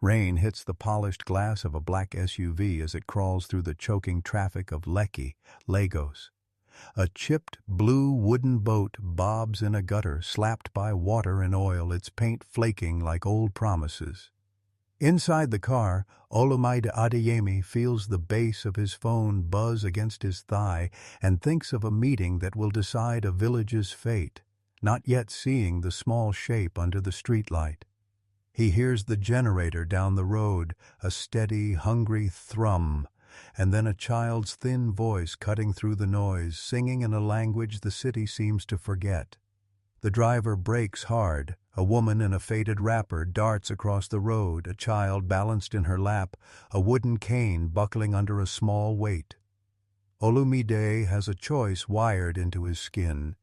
Rain hits the polished glass of a black SUV as it crawls through the choking traffic of Lekki, Lagos. A chipped blue wooden boat bobs in a gutter, slapped by water and oil, its paint flaking like old promises. Inside the car, Olumide Adeyemi feels the base of his phone buzz against his thigh and thinks of a meeting that will decide a village's fate, not yet seeing the small shape under the streetlight. He hears the generator down the road, a steady, hungry thrum, and then a child's thin voice cutting through the noise, singing in a language the city seems to forget. The driver brakes hard. A woman in a faded wrapper darts across the road, a child balanced in her lap, a wooden cane buckling under a small weight. Olumide has a choice wired into his skin.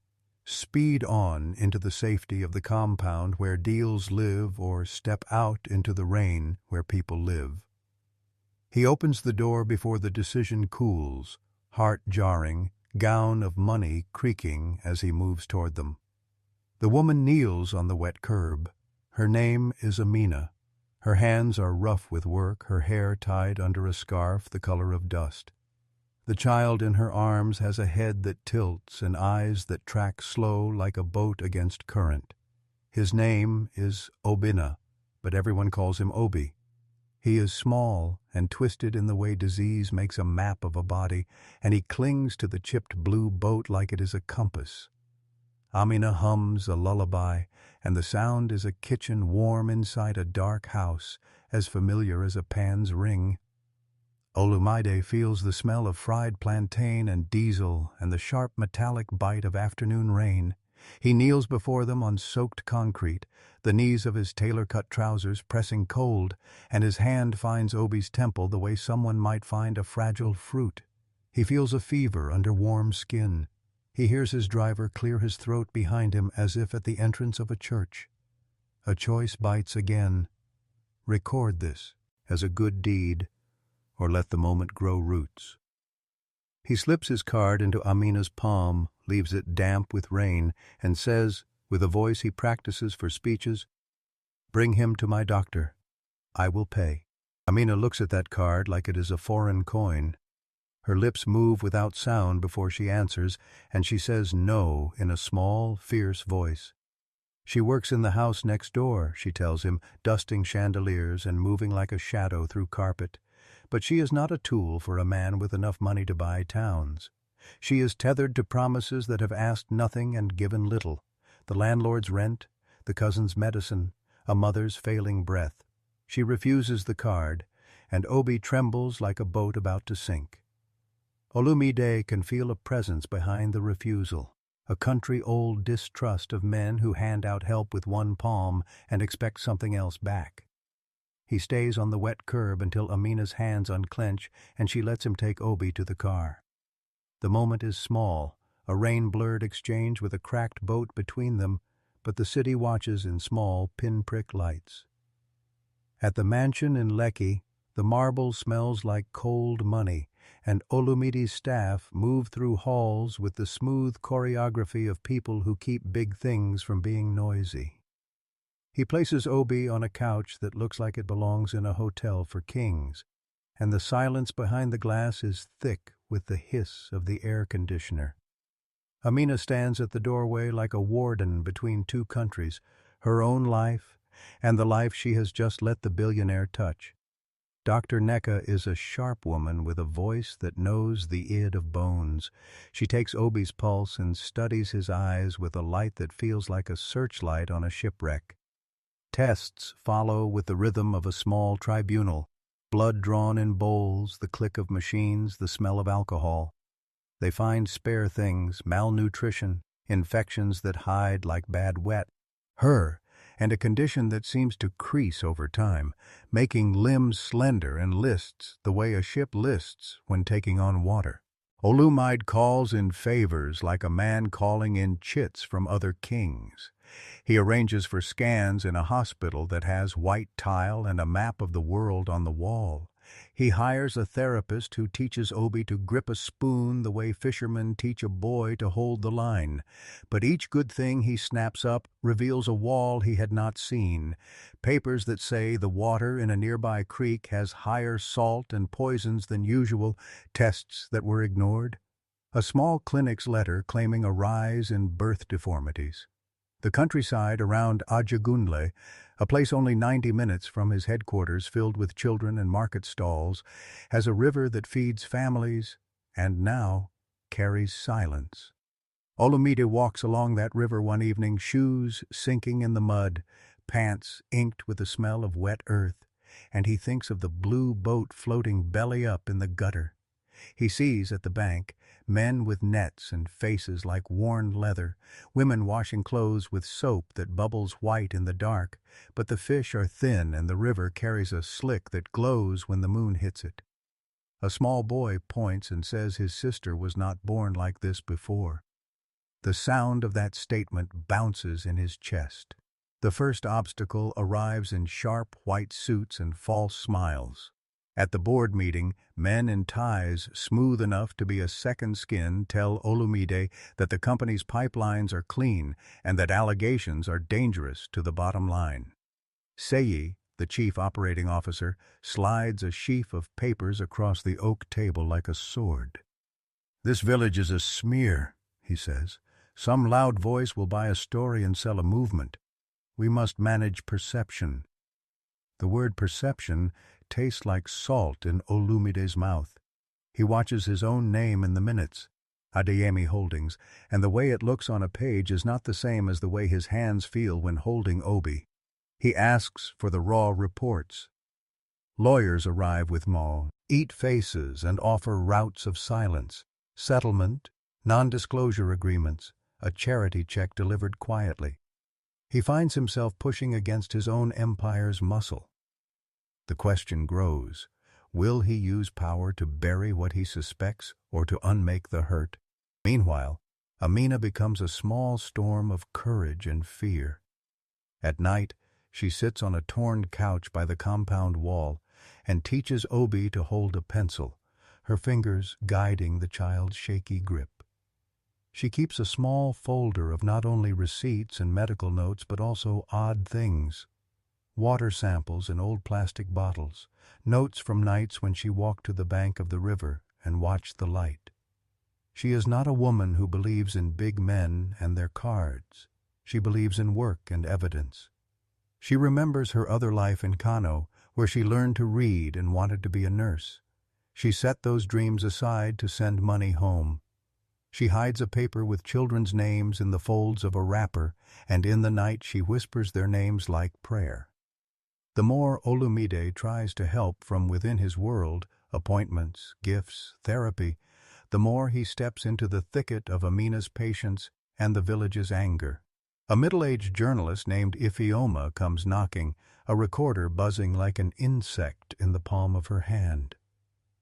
Speed on into the safety of the compound where deals live, or step out into the rain where people live. He opens the door before the decision cools, heart jarring, gown of money creaking as he moves toward them. The woman kneels on the wet curb. Her name is Amina. Her hands are rough with work, her hair tied under a scarf the color of dust. The child in her arms has a head that tilts and eyes that track slow like a boat against current. His name is Obina, but everyone calls him Obi. He is small and twisted in the way disease makes a map of a body, and he clings to the chipped blue boat like it is a compass. Amina hums a lullaby, and the sound is a kitchen warm inside a dark house, as familiar as a pan's ring. Olumide feels the smell of fried plantain and diesel and the sharp metallic bite of afternoon rain. He kneels before them on soaked concrete, the knees of his tailor-cut trousers pressing cold, and his hand finds Obi's temple the way someone might find a fragile fruit. He feels a fever under warm skin. He hears his driver clear his throat behind him as if at the entrance of a church. A choice bites again. Record this as a good deed, or let the moment grow roots. He slips his card into Amina's palm, leaves it damp with rain, and says, with a voice he practices for speeches, "Bring him to my doctor. I will pay." Amina looks at that card like it is a foreign coin. Her lips move without sound before she answers, and she says no in a small, fierce voice. She works in the house next door, she tells him, dusting chandeliers and moving like a shadow through carpet. But she is not a tool for a man with enough money to buy towns. She is tethered to promises that have asked nothing and given little. The landlord's rent, the cousin's medicine, a mother's failing breath. She refuses the card, and Obi trembles like a boat about to sink. Olumide can feel a presence behind the refusal, a country-old distrust of men who hand out help with one palm and expect something else back. He stays on the wet curb until Amina's hands unclench and she lets him take Obi to the car. The moment is small, a rain-blurred exchange with a cracked boat between them, but the city watches in small pinprick lights. At the mansion in Lekki, the marble smells like cold money, and Olumide's staff move through halls with the smooth choreography of people who keep big things from being noisy. He places Obi on a couch that looks like it belongs in a hotel for kings, and the silence behind the glass is thick with the hiss of the air conditioner. Amina stands at the doorway like a warden between two countries, her own life and the life she has just let the billionaire touch. Dr. Neka is a sharp woman with a voice that knows the id of bones. She takes Obi's pulse and studies his eyes with a light that feels like a searchlight on a shipwreck. Tests follow with the rhythm of a small tribunal, blood drawn in bowls, the click of machines, the smell of alcohol. They find spare things, malnutrition, infections that hide like bad wet, her, and a condition that seems to crease over time, making limbs slender and lists the way a ship lists when taking on water. Olumide calls in favors like a man calling in chits from other kings. He arranges for scans in a hospital that has white tile and a map of the world on the wall, He hires a therapist who teaches Obi to grip a spoon the way fishermen teach a boy to hold the line. But each good thing he snaps up reveals a wall he had not seen. Papers that say the water in a nearby creek has higher salt and poisons than usual, tests that were ignored. A small clinic's letter claiming a rise in birth deformities. The countryside around Ajagunle, a place only 90 minutes from his headquarters filled with children and market stalls, has a river that feeds families and now carries silence. Olumide walks along that river one evening, shoes sinking in the mud, pants inked with the smell of wet earth, and he thinks of the blue boat floating belly up in the gutter. He sees at the bank men with nets and faces like worn leather, women washing clothes with soap that bubbles white in the dark, but the fish are thin and the river carries a slick that glows when the moon hits it. A small boy points and says his sister was not born like this before. The sound of that statement bounces in his chest. The first obstacle arrives in sharp white suits and false smiles. At the board meeting, men in ties smooth enough to be a second skin tell Olumide that the company's pipelines are clean and that allegations are dangerous to the bottom line. Seyi, the chief operating officer, slides a sheaf of papers across the oak table like a sword. "This village is a smear," he says. "Some loud voice will buy a story and sell a movement. We must manage perception." The word perception tastes like salt in Olumide's mouth. He watches his own name in the minutes, Adeyemi Holdings, and the way it looks on a page is not the same as the way his hands feel when holding Obi. He asks for the raw reports. Lawyers arrive with Mo, eat faces and offer routes of silence, settlement, non-disclosure agreements, a charity check delivered quietly. He finds himself pushing against his own empire's muscle. The question grows, will he use power to bury what he suspects or to unmake the hurt? Meanwhile, Amina becomes a small storm of courage and fear. At night, she sits on a torn couch by the compound wall and teaches Obi to hold a pencil, her fingers guiding the child's shaky grip. She keeps a small folder of not only receipts and medical notes but also odd things. Water samples in old plastic bottles, notes from nights when she walked to the bank of the river and watched the light. She is not a woman who believes in big men and their cards. She believes in work and evidence. She remembers her other life in Kano, where she learned to read and wanted to be a nurse. She set those dreams aside to send money home. She hides a paper with children's names in the folds of a wrapper, and in the night she whispers their names like prayer. The more Olumide tries to help from within his world, appointments, gifts, therapy, the more he steps into the thicket of Amina's patience and the village's anger. A middle-aged journalist named Ifeoma comes knocking, a recorder buzzing like an insect in the palm of her hand.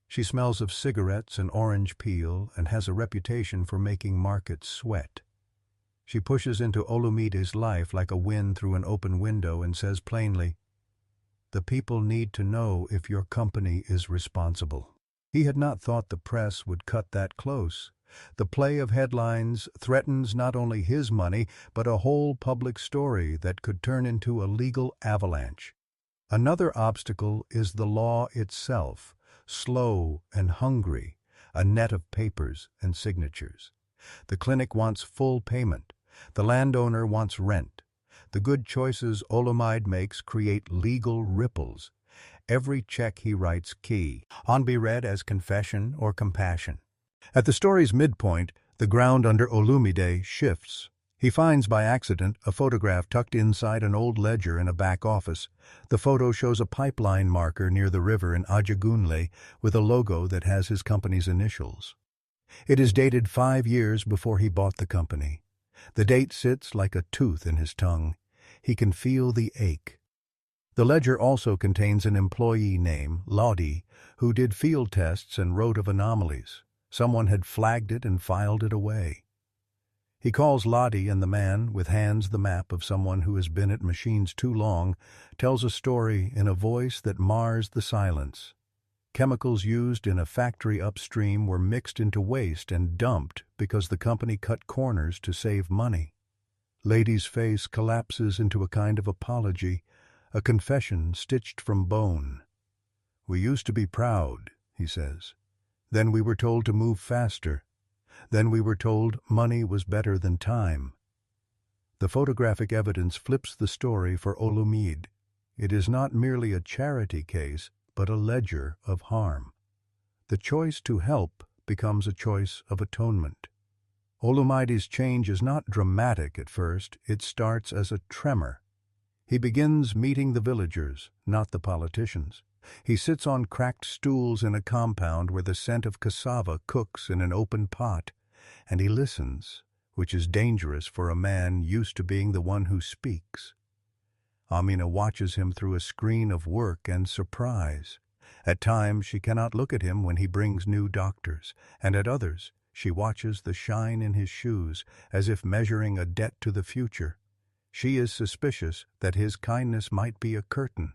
She smells of cigarettes and orange peel and has a reputation for making markets sweat. She pushes into Olumide's life like a wind through an open window and says plainly, "The people need to know if your company is responsible." He had not thought the press would cut that close. The play of headlines threatens not only his money, but a whole public story that could turn into a legal avalanche. Another obstacle is the law itself, slow and hungry, a net of papers and signatures. The clinic wants full payment. The landowner wants rent. The good choices Olumide makes create legal ripples. Every check he writes key, on be read as confession or compassion. At the story's midpoint, the ground under Olumide shifts. He finds by accident a photograph tucked inside an old ledger in a back office. The photo shows a pipeline marker near the river in Ajagunle with a logo that has his company's initials. It is dated 5 years before he bought the company. The date sits like a tooth in his tongue. He can feel the ache. The ledger also contains an employee name, Lodi, who did field tests and wrote of anomalies. Someone had flagged it and filed it away. He calls Lodi, and the man, with hands the map of someone who has been at machines too long, tells a story in a voice that mars the silence. Chemicals used in a factory upstream were mixed into waste and dumped because the company cut corners to save money. Lady's face collapses into a kind of apology, a confession stitched from bone. "We used to be proud," he says. "Then we were told to move faster. Then we were told money was better than time." The photographic evidence flips the story for Olumide. It is not merely a charity case, but a ledger of harm. The choice to help becomes a choice of atonement. Olumide's change is not dramatic at first, it starts as a tremor. He begins meeting the villagers, not the politicians. He sits on cracked stools in a compound where the scent of cassava cooks in an open pot, and he listens, which is dangerous for a man used to being the one who speaks. Amina watches him through a screen of work and surprise. At times she cannot look at him when he brings new doctors, and at others she watches the shine in his shoes as if measuring a debt to the future. She is suspicious that his kindness might be a curtain.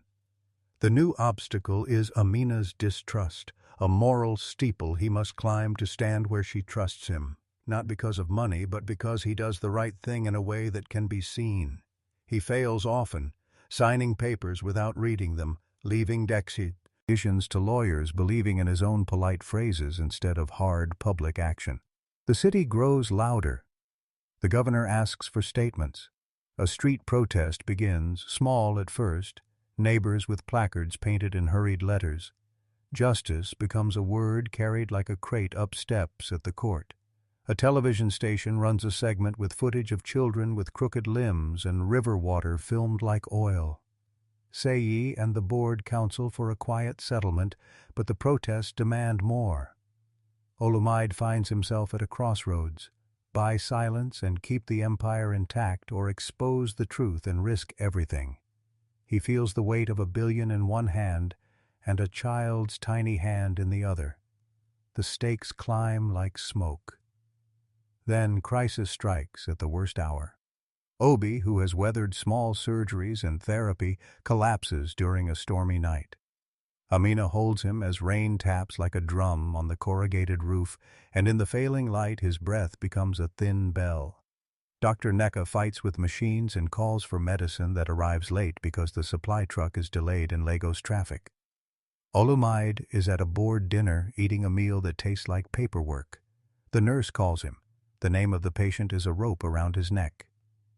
The new obstacle is Amina's distrust, a moral steeple he must climb to stand where she trusts him, not because of money, but because he does the right thing in a way that can be seen. He fails often, signing papers without reading them, leaving decisions to lawyers believing in his own polite phrases instead of hard public action. The city grows louder. The governor asks for statements. A street protest begins, small at first, neighbors with placards painted in hurried letters. Justice becomes a word carried like a crate up steps at the court. A television station runs a segment with footage of children with crooked limbs and river water filmed like oil. Sayi and the board counsel for a quiet settlement, but the protests demand more. Olumide finds himself at a crossroads. Buy silence and keep the empire intact, or expose the truth and risk everything. He feels the weight of $1 billion in one hand and a child's tiny hand in the other. The stakes climb like smoke. Then crisis strikes at the worst hour. Obi, who has weathered small surgeries and therapy, collapses during a stormy night. Amina holds him as rain taps like a drum on the corrugated roof, and in the failing light his breath becomes a thin bell. Dr. Neka fights with machines and calls for medicine that arrives late because the supply truck is delayed in Lagos traffic. Olumide is at a board dinner eating a meal that tastes like paperwork. The nurse calls him. The name of the patient is a rope around his neck.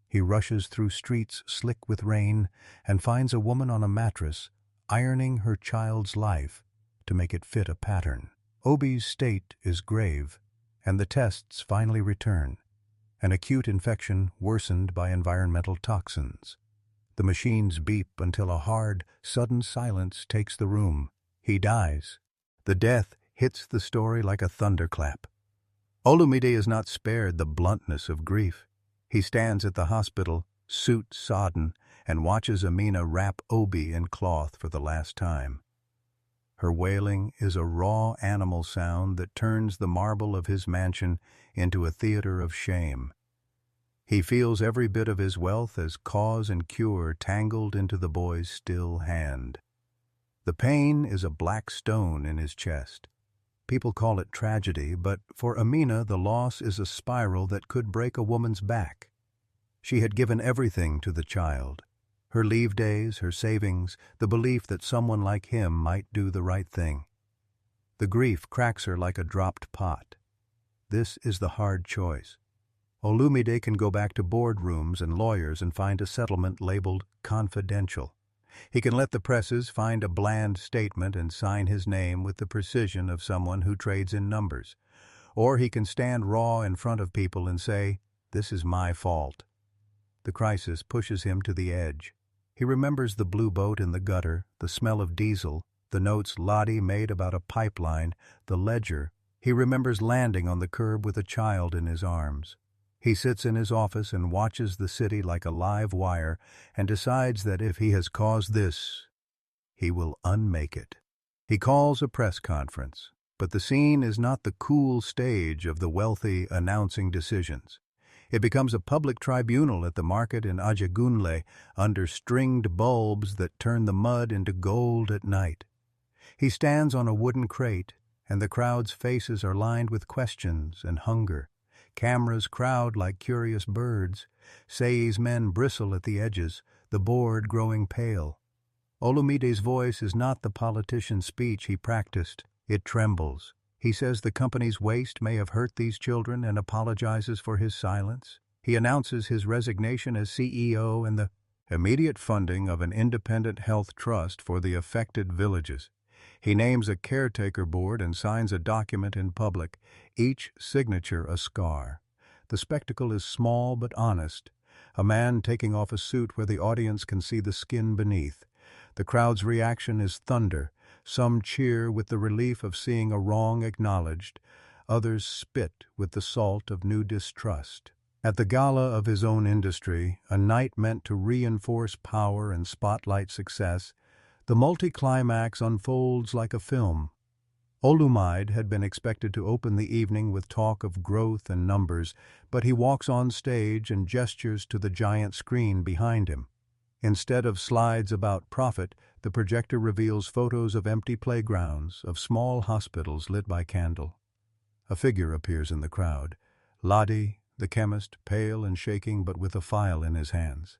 He rushes through streets slick with rain and finds a woman on a mattress, ironing her child's life to make it fit a pattern. Obi's state is grave, and the tests finally return. An acute infection worsened by environmental toxins. The machines beep until a hard, sudden silence takes the room. He dies. The death hits the story like a thunderclap. Olumide is not spared the bluntness of grief. He stands at the hospital, suit sodden, and watches Amina wrap Obi in cloth for the last time. Her wailing is a raw animal sound that turns the marble of his mansion into a theater of shame. He feels every bit of his wealth as cause and cure tangled into the boy's still hand. The pain is a black stone in his chest. People call it tragedy, but for Amina the loss is a spiral that could break a woman's back. She had given everything to the child. Her leave days, her savings, the belief that someone like him might do the right thing. The grief cracks her like a dropped pot. This is the hard choice. Olumide can go back to boardrooms and lawyers and find a settlement labeled confidential. He can let the presses find a bland statement and sign his name with the precision of someone who trades in numbers. Or he can stand raw in front of people and say, "This is my fault." The crisis pushes him to the edge. He remembers the blue boat in the gutter, the smell of diesel, the notes Lottie made about a pipeline, the ledger. He remembers landing on the curb with a child in his arms. He sits in his office and watches the city like a live wire and decides that if he has caused this, he will unmake it. He calls a press conference, but the scene is not the cool stage of the wealthy announcing decisions. It becomes a public tribunal at the market in Ajegunle under stringed bulbs that turn the mud into gold at night. He stands on a wooden crate, and the crowd's faces are lined with questions and hunger. Cameras crowd like curious birds. Sei's men bristle at the edges, the board growing pale. Olumide's voice is not the politician's speech he practiced. It trembles. He says the company's waste may have hurt these children and apologizes for his silence. He announces his resignation as CEO and the immediate funding of an independent health trust for the affected villages. He names a caretaker board and signs a document in public, each signature a scar. The spectacle is small but honest, a man taking off a suit where the audience can see the skin beneath. The crowd's reaction is thunder. Some cheer with the relief of seeing a wrong acknowledged. Others spit with the salt of new distrust. At the gala of his own industry, a night meant to reinforce power and spotlight success, the multi-climax unfolds like a film. Olumide had been expected to open the evening with talk of growth and numbers, but he walks on stage and gestures to the giant screen behind him. Instead of slides about profit, the projector reveals photos of empty playgrounds, of small hospitals lit by candle. A figure appears in the crowd. Ladi, the chemist, pale and shaking but with a file in his hands.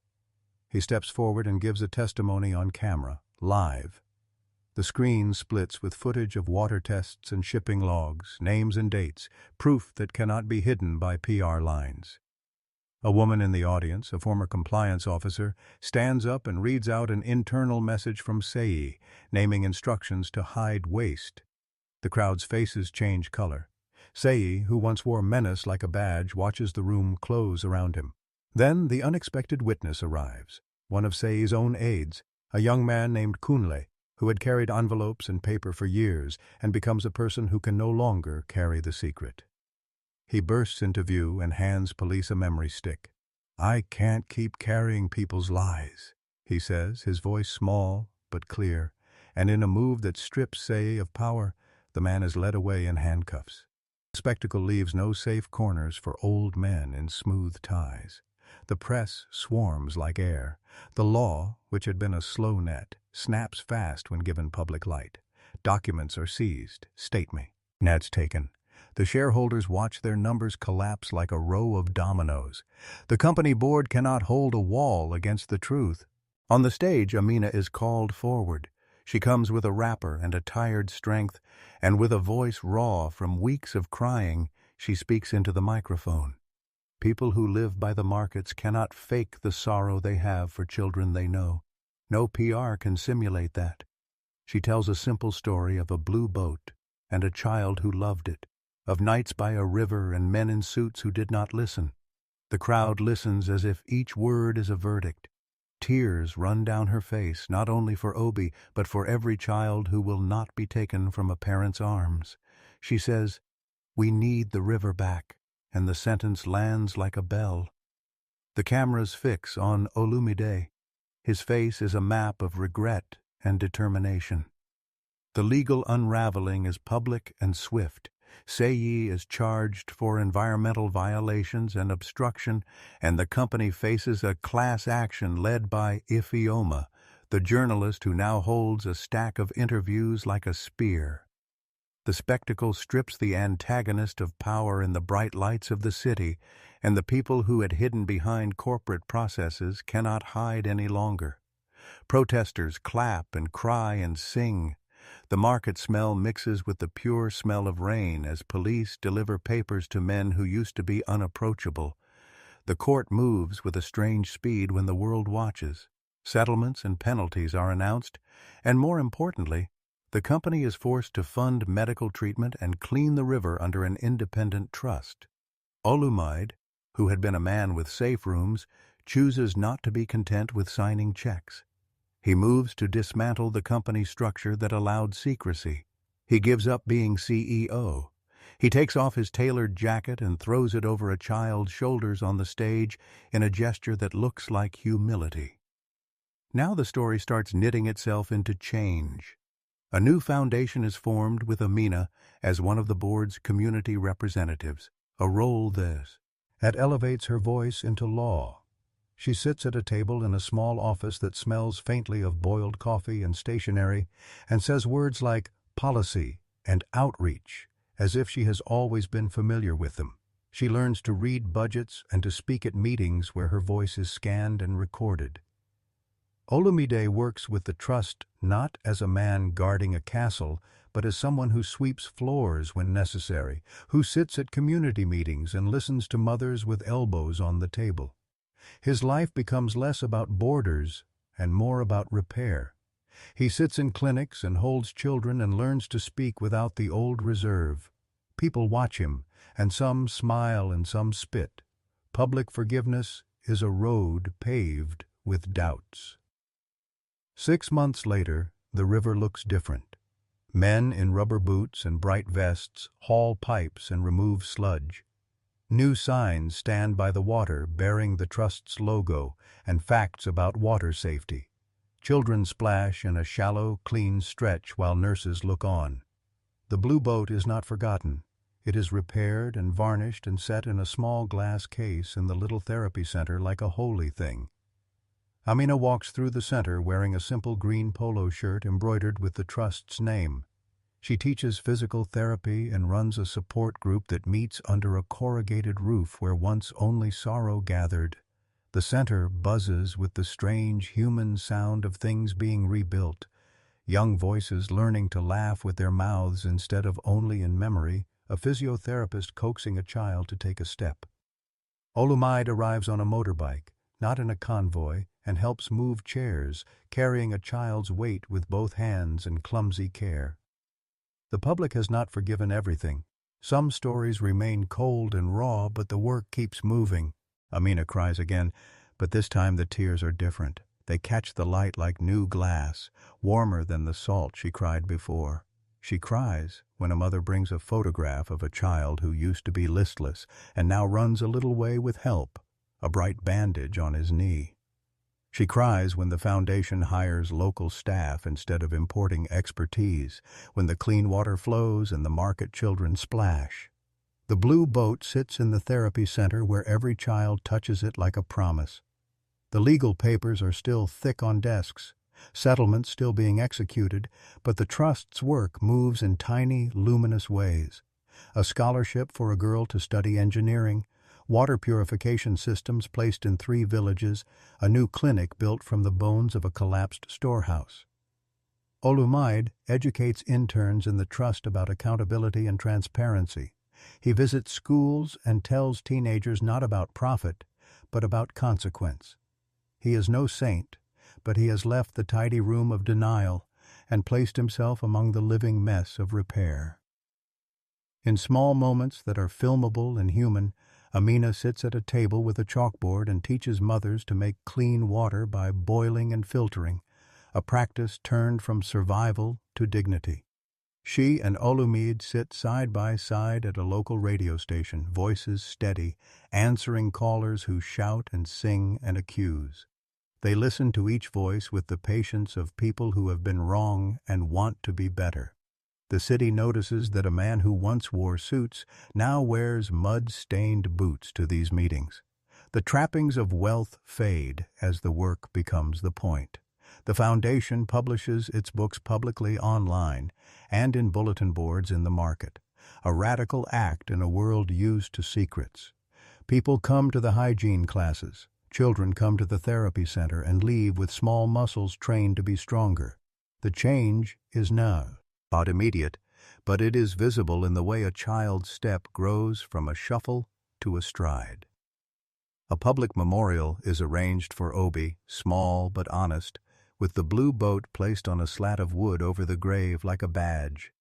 He steps forward and gives a testimony on camera, live. The screen splits with footage of water tests and shipping logs, names and dates, proof that cannot be hidden by PR lines. A woman in the audience, a former compliance officer, stands up and reads out an internal message from Sei, naming instructions to hide waste. The crowd's faces change color. Sei, who once wore menace like a badge, watches the room close around him. Then the unexpected witness arrives, one of Sei's own aides, a young man named Kunle, who had carried envelopes and paper for years and becomes a person who can no longer carry the secret. He bursts into view and hands police a memory stick. "I can't keep carrying people's lies," he says, his voice small but clear, and in a move that strips Sei of power, the man is led away in handcuffs. The spectacle leaves no safe corners for old men in smooth ties. The press swarms like air. The law, which had been a slow net, snaps fast when given public light. Documents are seized. State me. Ned's taken. The shareholders watch their numbers collapse like a row of dominoes. The company board cannot hold a wall against the truth. On the stage, Amina is called forward. She comes with a wrapper and a tired strength, and with a voice raw from weeks of crying, she speaks into the microphone. People who live by the markets cannot fake the sorrow they have for children they know. No PR can simulate that. She tells a simple story of a blue boat and a child who loved it, of nights by a river and men in suits who did not listen. The crowd listens as if each word is a verdict. Tears run down her face, not only for Obi, but for every child who will not be taken from a parent's arms. She says, "We need the river back," and the sentence lands like a bell. The cameras fix on Olumide. His face is a map of regret and determination. The legal unraveling is public and swift. Sei is charged for environmental violations and obstruction, and the company faces a class action led by Ifeoma, the journalist who now holds a stack of interviews like a spear. The spectacle strips the antagonist of power in the bright lights of the city, and the people who had hidden behind corporate processes cannot hide any longer. Protesters clap and cry and sing. The market smell mixes with the pure smell of rain as police deliver papers to men who used to be unapproachable. The court moves with a strange speed when the world watches. Settlements and penalties are announced, and more importantly, the company is forced to fund medical treatment and clean the river under an independent trust. Olumide, who had been a man with safe rooms, chooses not to be content with signing checks. He moves to dismantle the company structure that allowed secrecy. He gives up being CEO. He takes off his tailored jacket and throws it over a child's shoulders on the stage in a gesture that looks like humility. Now the story starts knitting itself into change. A new foundation is formed with Amina as one of the board's community representatives, a role that elevates her voice into law. She sits at a table in a small office that smells faintly of boiled coffee and stationery, and says words like policy and outreach, as if she has always been familiar with them. She learns to read budgets and to speak at meetings where her voice is scanned and recorded. Olumide works with the trust not as a man guarding a castle, but as someone who sweeps floors when necessary, who sits at community meetings and listens to mothers with elbows on the table. His life becomes less about borders and more about repair. He sits in clinics and holds children and learns to speak without the old reserve. People watch him, and some smile and some spit. Public forgiveness is a road paved with doubts. 6 months later, the river looks different. Men in rubber boots and bright vests haul pipes and remove sludge. New signs stand by the water bearing the Trust's logo and facts about water safety. Children splash in a shallow, clean stretch while nurses look on. The blue boat is not forgotten. It is repaired and varnished and set in a small glass case in the little therapy center like a holy thing. Amina walks through the center wearing a simple green polo shirt embroidered with the Trust's name. She teaches physical therapy and runs a support group that meets under a corrugated roof where once only sorrow gathered. The center buzzes with the strange human sound of things being rebuilt, young voices learning to laugh with their mouths instead of only in memory, a physiotherapist coaxing a child to take a step. Olumide arrives on a motorbike, not in a convoy, and helps move chairs, carrying a child's weight with both hands and clumsy care. The public has not forgiven everything. Some stories remain cold and raw, but the work keeps moving. Amina cries again, but this time the tears are different. They catch the light like new glass, warmer than the salt she cried before. She cries when a mother brings a photograph of a child who used to be listless and now runs a little way with help, a bright bandage on his knee. She cries when the foundation hires local staff instead of importing expertise, when the clean water flows and the market children splash. The blue boat sits in the therapy center where every child touches it like a promise. The legal papers are still thick on desks, settlements still being executed, but the Trust's work moves in tiny, luminous ways. A scholarship for a girl to study engineering, water purification systems placed in 3 villages, a new clinic built from the bones of a collapsed storehouse. Olumide educates interns in the Trust about accountability and transparency. He visits schools and tells teenagers not about profit, but about consequence. He is no saint, but he has left the tidy room of denial and placed himself among the living mess of repair. In small moments that are filmable and human, Amina sits at a table with a chalkboard and teaches mothers to make clean water by boiling and filtering, a practice turned from survival to dignity. She and Olumide sit side by side at a local radio station, voices steady, answering callers who shout and sing and accuse. They listen to each voice with the patience of people who have been wrong and want to be better. The city notices that a man who once wore suits now wears mud-stained boots to these meetings. The trappings of wealth fade as the work becomes the point. The foundation publishes its books publicly online and in bulletin boards in the market, a radical act in a world used to secrets. People come to the hygiene classes. Children come to the therapy center and leave with small muscles trained to be stronger. The change is now. Not immediate, but it is visible in the way a child's step grows from a shuffle to a stride. A public memorial is arranged for Obi, small but honest, with the blue boat placed on a slat of wood over the grave like a badge.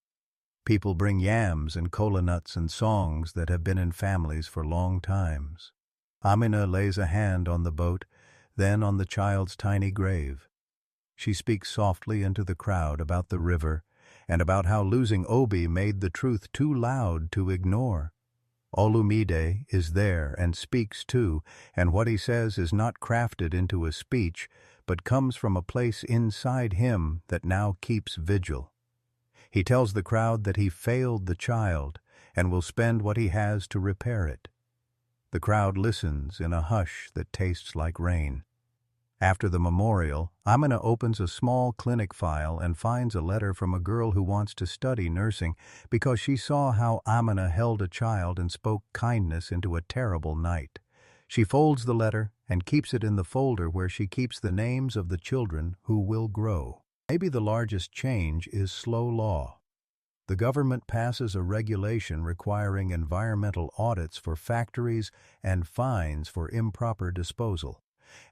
People bring yams and kola nuts and songs that have been in families for long times. Amina lays a hand on the boat, then on the child's tiny grave. She speaks softly into the crowd about the river, and about how losing Obi made the truth too loud to ignore. Olumide is there and speaks too, and what he says is not crafted into a speech, but comes from a place inside him that now keeps vigil. He tells the crowd that he failed the child and will spend what he has to repair it. The crowd listens in a hush that tastes like rain. After the memorial, Amina opens a small clinic file and finds a letter from a girl who wants to study nursing because she saw how Amina held a child and spoke kindness into a terrible night. She folds the letter and keeps it in the folder where she keeps the names of the children who will grow. Maybe the largest change is slow law. The government passes a regulation requiring environmental audits for factories and fines for improper disposal,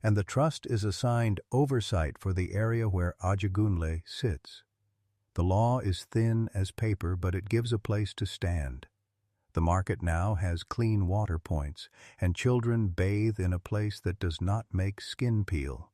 and the trust is assigned oversight for the area where Ajagunle sits. The law is thin as paper, but it gives a place to stand. The market now has clean water points, and children bathe in a place that does not make skin peel.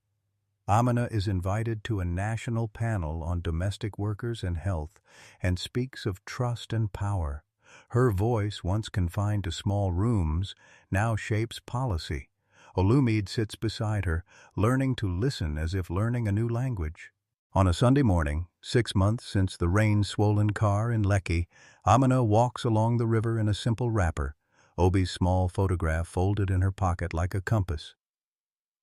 Amina is invited to a national panel on domestic workers and health and speaks of trust and power. Her voice, once confined to small rooms, now shapes policy. Olumide sits beside her, learning to listen as if learning a new language. On a Sunday morning, 6 months since the rain-swollen car in Lekki, Amina walks along the river in a simple wrapper, Obi's small photograph folded in her pocket like a compass.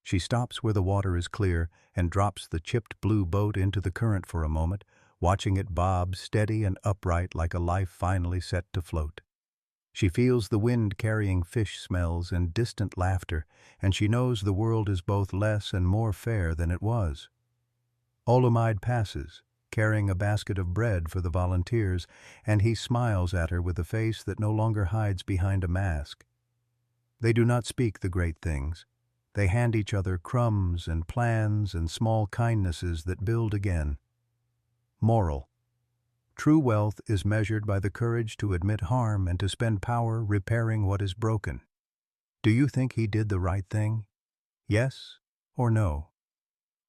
She stops where the water is clear and drops the chipped blue boat into the current for a moment, watching it bob steady and upright like a life finally set to float. She feels the wind carrying fish smells and distant laughter, and she knows the world is both less and more fair than it was. Olumide passes, carrying a basket of bread for the volunteers, and he smiles at her with a face that no longer hides behind a mask. They do not speak the great things. They hand each other crumbs and plans and small kindnesses that build again. Moral: true wealth is measured by the courage to admit harm and to spend power repairing what is broken. Do you think he did the right thing? Yes or no?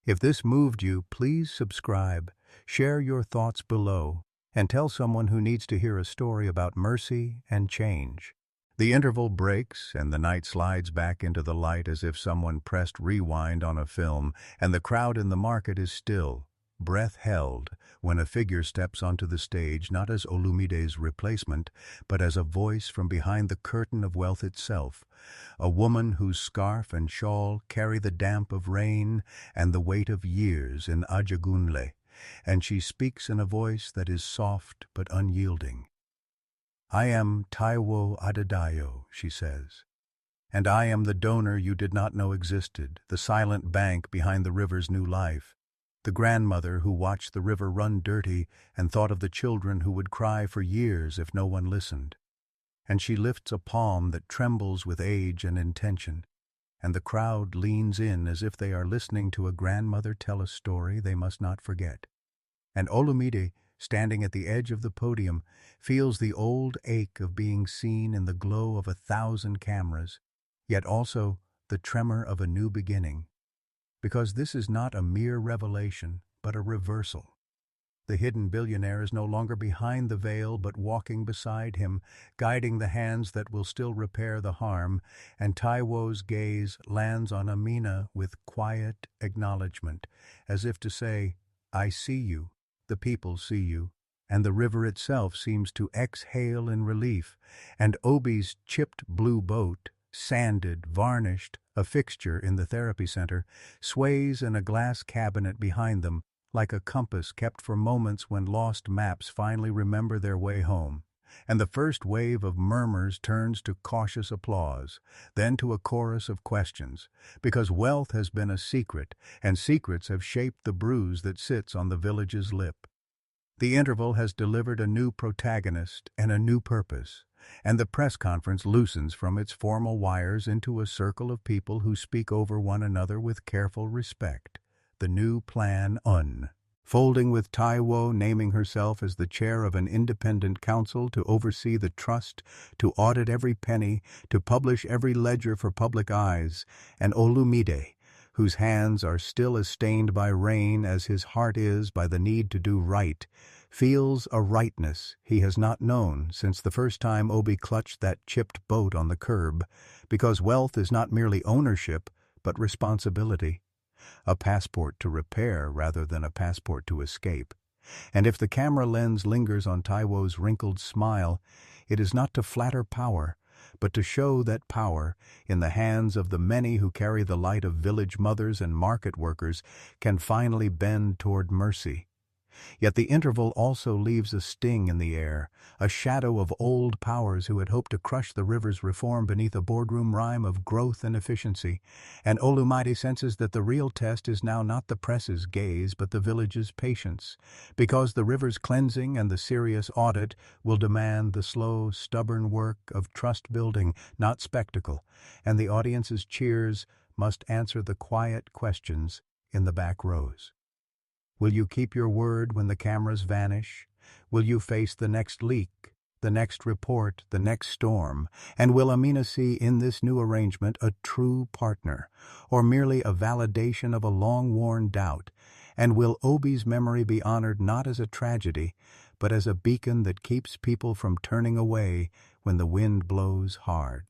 If this moved you, please subscribe, share your thoughts below, and tell someone who needs to hear a story about mercy and change. The interval breaks, and the night slides back into the light as if someone pressed rewind on a film, and the crowd in the market is still, breath held, when a figure steps onto the stage not as Olumide's replacement, but as a voice from behind the curtain of wealth itself, a woman whose scarf and shawl carry the damp of rain and the weight of years in Ajagunle, and she speaks in a voice that is soft but unyielding. "I am Taiwo Adedayo," she says, "and I am the donor you did not know existed, the silent bank behind the river's new life, the grandmother who watched the river run dirty and thought of the children who would cry for years if no one listened." And she lifts a palm that trembles with age and intention, and the crowd leans in as if they are listening to a grandmother tell a story they must not forget. And Olumide, standing at the edge of the podium, feels the old ache of being seen in the glow of 1,000 cameras, yet also the tremor of a new beginning. Because this is not a mere revelation, but a reversal. The hidden billionaire is no longer behind the veil, but walking beside him, guiding the hands that will still repair the harm, and Taiwo's gaze lands on Amina with quiet acknowledgement, as if to say, "I see you, the people see you," and the river itself seems to exhale in relief, and Obi's chipped blue boat, sanded, varnished, a fixture in the therapy center, sways in a glass cabinet behind them, like a compass kept for moments when lost maps finally remember their way home. And the first wave of murmurs turns to cautious applause, then to a chorus of questions, because wealth has been a secret, and secrets have shaped the bruise that sits on the village's lip. The interval has delivered a new protagonist and a new purpose, and the press conference loosens from its formal wires into a circle of people who speak over one another with careful respect. The new plan unfolding, with Taiwo naming herself as the chair of an independent council to oversee the trust, to audit every penny, to publish every ledger for public eyes, and Olumide, whose hands are still as stained by rain as his heart is by the need to do right, feels a rightness he has not known since the first time Obi clutched that chipped boat on the curb, because wealth is not merely ownership, but responsibility. A passport to repair rather than a passport to escape. And if the camera lens lingers on Taiwo's wrinkled smile, it is not to flatter power, but to show that power, in the hands of the many who carry the light of village mothers and market workers, can finally bend toward mercy. Yet the interval also leaves a sting in the air, a shadow of old powers who had hoped to crush the river's reform beneath a boardroom rhyme of growth and efficiency, and Olumide senses that the real test is now not the press's gaze but the village's patience, because the river's cleansing and the serious audit will demand the slow, stubborn work of trust-building, not spectacle, and the audience's cheers must answer the quiet questions in the back rows. Will you keep your word when the cameras vanish? Will you face the next leak, the next report, the next storm? And will Amina see in this new arrangement a true partner, or merely a validation of a long-worn doubt? And will Obi's memory be honored not as a tragedy, but as a beacon that keeps people from turning away when the wind blows hard?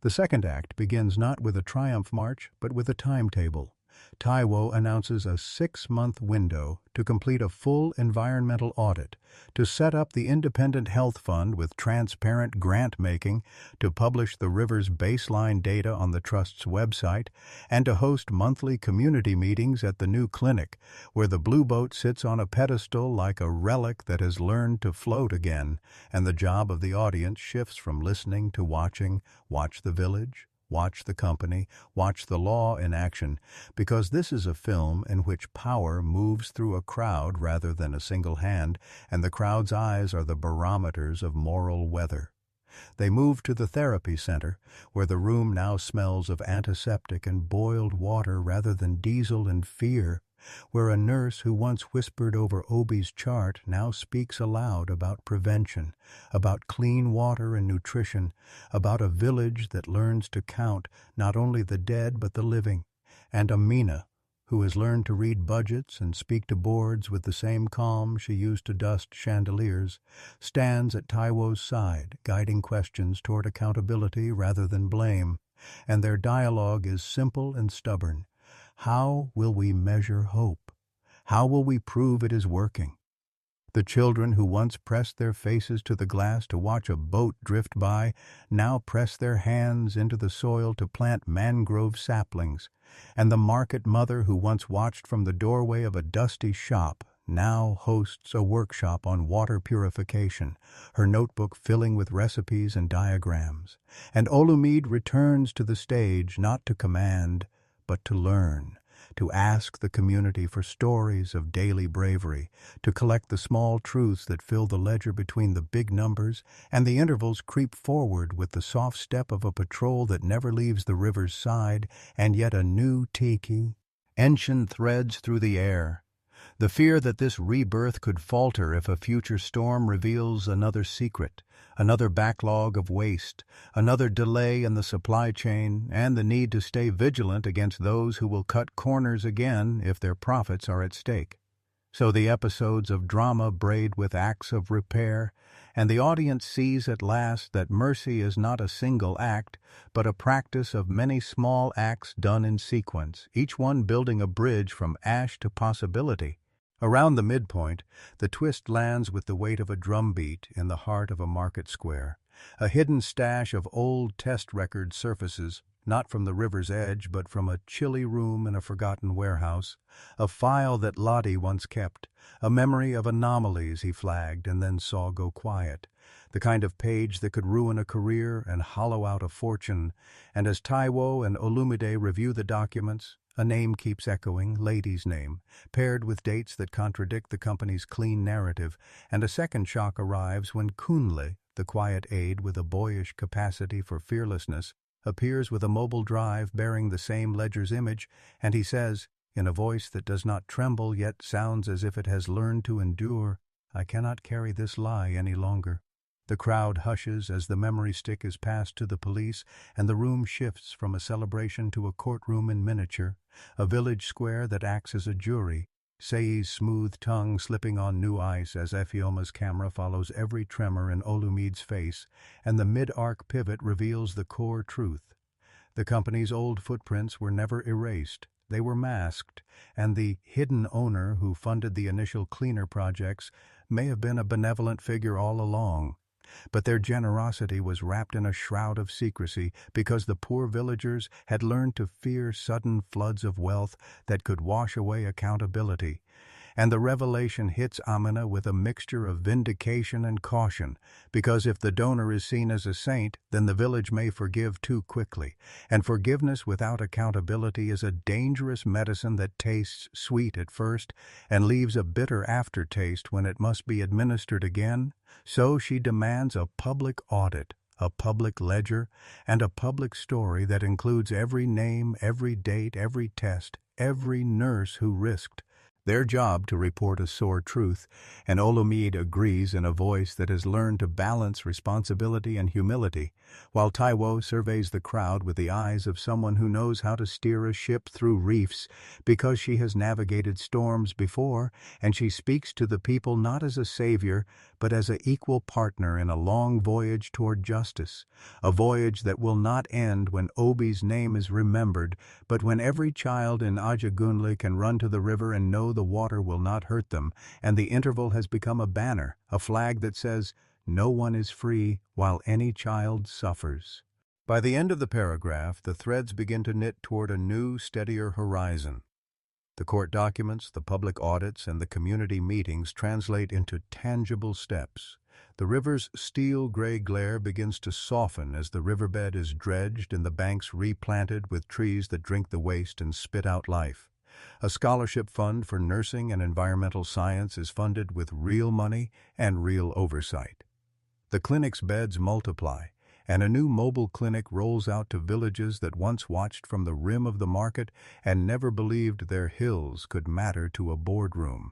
The second act begins not with a triumph march, but with a timetable. Taiwo announces a 6-month window to complete a full environmental audit, to set up the Independent Health Fund with transparent grant-making, to publish the river's baseline data on the Trust's website, and to host monthly community meetings at the new clinic, where the blue boat sits on a pedestal like a relic that has learned to float again, and the job of the audience shifts from listening to watching. Watch the village, watch the company, watch the law in action, because this is a film in which power moves through a crowd rather than a single hand, and the crowd's eyes are the barometers of moral weather. They move to the therapy center, where the room now smells of antiseptic and boiled water rather than diesel and fear, where a nurse who once whispered over Obi's chart now speaks aloud about prevention, about clean water and nutrition, about a village that learns to count not only the dead but the living, and Amina, who has learned to read budgets and speak to boards with the same calm she used to dust chandeliers, stands at Taiwo's side, guiding questions toward accountability rather than blame, and their dialogue is simple and stubborn. How will we measure hope? How will we prove it is working? The children who once pressed their faces to the glass to watch a boat drift by now press their hands into the soil to plant mangrove saplings, and the market mother who once watched from the doorway of a dusty shop now hosts a workshop on water purification, her notebook filling with recipes and diagrams. And Olumide returns to the stage not to command, but to learn, to ask the community for stories of daily bravery, to collect the small truths that fill the ledger between the big numbers, and the intervals creep forward with the soft step of a patrol that never leaves the river's side, and yet a new tiki, ancient threads through the air. The fear that this rebirth could falter if a future storm reveals another secret, another backlog of waste, another delay in the supply chain, and the need to stay vigilant against those who will cut corners again if their profits are at stake. So the episodes of drama braid with acts of repair, and the audience sees at last that mercy is not a single act, but a practice of many small acts done in sequence, each one building a bridge from ash to possibility. Around the midpoint, the twist lands with the weight of a drumbeat in the heart of a market square. A hidden stash of old test records surfaces, not from the river's edge, but from a chilly room in a forgotten warehouse. A file that Lottie once kept, a memory of anomalies he flagged and then saw go quiet. The kind of page that could ruin a career and hollow out a fortune. And as Taiwo and Olumide review the documents, a name keeps echoing, Lady's name, paired with dates that contradict the company's clean narrative, and a second shock arrives when Kunle, the quiet aide with a boyish capacity for fearlessness, appears with a mobile drive bearing the same ledger's image, and he says, in a voice that does not tremble yet sounds as if it has learned to endure, "I cannot carry this lie any longer." The crowd hushes as the memory stick is passed to the police, and the room shifts from a celebration to a courtroom in miniature, a village square that acts as a jury, Sei's smooth tongue slipping on new ice as Efioma's camera follows every tremor in Olumide's face, and the mid-arc pivot reveals the core truth. The company's old footprints were never erased. They were masked, and the hidden owner who funded the initial cleaner projects may have been a benevolent figure all along. But their generosity was wrapped in a shroud of secrecy because the poor villagers had learned to fear sudden floods of wealth that could wash away accountability. And the revelation hits Amina with a mixture of vindication and caution, because if the donor is seen as a saint, then the village may forgive too quickly. And forgiveness without accountability is a dangerous medicine that tastes sweet at first and leaves a bitter aftertaste when it must be administered again. So she demands a public audit, a public ledger, and a public story that includes every name, every date, every test, every nurse who risked their job to report a sore truth, and Olumide agrees in a voice that has learned to balance responsibility and humility, while Taiwo surveys the crowd with the eyes of someone who knows how to steer a ship through reefs because she has navigated storms before, and she speaks to the people not as a savior, but as an equal partner in a long voyage toward justice, a voyage that will not end when Obi's name is remembered, but when every child in Ajagunle can run to the river and know the water will not hurt them, and the interval has become a banner, a flag that says, "No one is free while any child suffers." By the end of the paragraph, the threads begin to knit toward a new, steadier horizon. The court documents, the public audits, and the community meetings translate into tangible steps. The river's steel-gray glare begins to soften as the riverbed is dredged and the banks replanted with trees that drink the waste and spit out life. A scholarship fund for nursing and environmental science is funded with real money and real oversight. The clinic's beds multiply, and a new mobile clinic rolls out to villages that once watched from the rim of the market and never believed their hills could matter to a boardroom.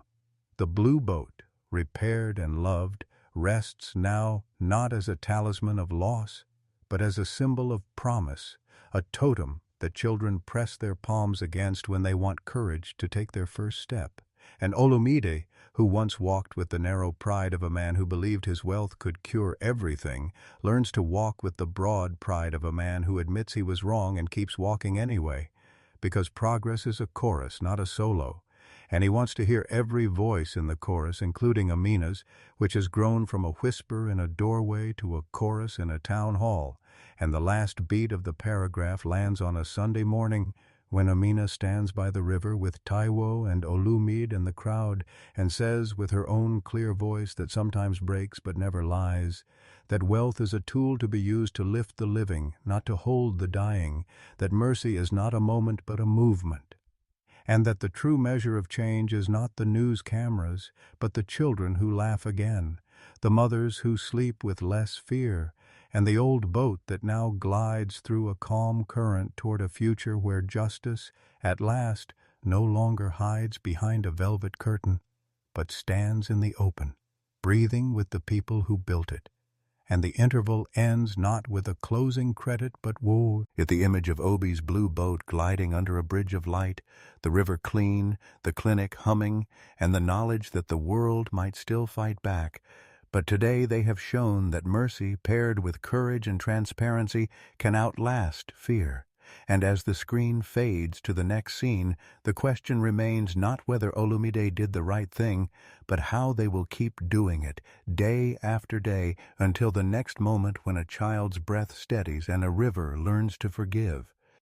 The blue boat, repaired and loved, rests now not as a talisman of loss, but as a symbol of promise, a totem that children press their palms against when they want courage to take their first step. And Olumide, who once walked with the narrow pride of a man who believed his wealth could cure everything, learns to walk with the broad pride of a man who admits he was wrong and keeps walking anyway, because progress is a chorus, not a solo. And he wants to hear every voice in the chorus, including Amina's, which has grown from a whisper in a doorway to a chorus in a town hall. And the last beat of the paragraph lands on a Sunday morning when Amina stands by the river with Taiwo and Olumide in the crowd and says with her own clear voice that sometimes breaks but never lies, that wealth is a tool to be used to lift the living, not to hold the dying, that mercy is not a moment but a movement, and that the true measure of change is not the news cameras, but the children who laugh again, the mothers who sleep with less fear, and the old boat that now glides through a calm current toward a future where justice, at last, no longer hides behind a velvet curtain, but stands in the open, breathing with the people who built it. And the interval ends not with a closing credit, but with the image of Obi's blue boat gliding under a bridge of light, the river clean, the clinic humming, and the knowledge that the world might still fight back. But today they have shown that mercy, paired with courage and transparency, can outlast fear. And as the screen fades to the next scene, the question remains not whether Olumide did the right thing, but how they will keep doing it, day after day, until the next moment when a child's breath steadies and a river learns to forgive.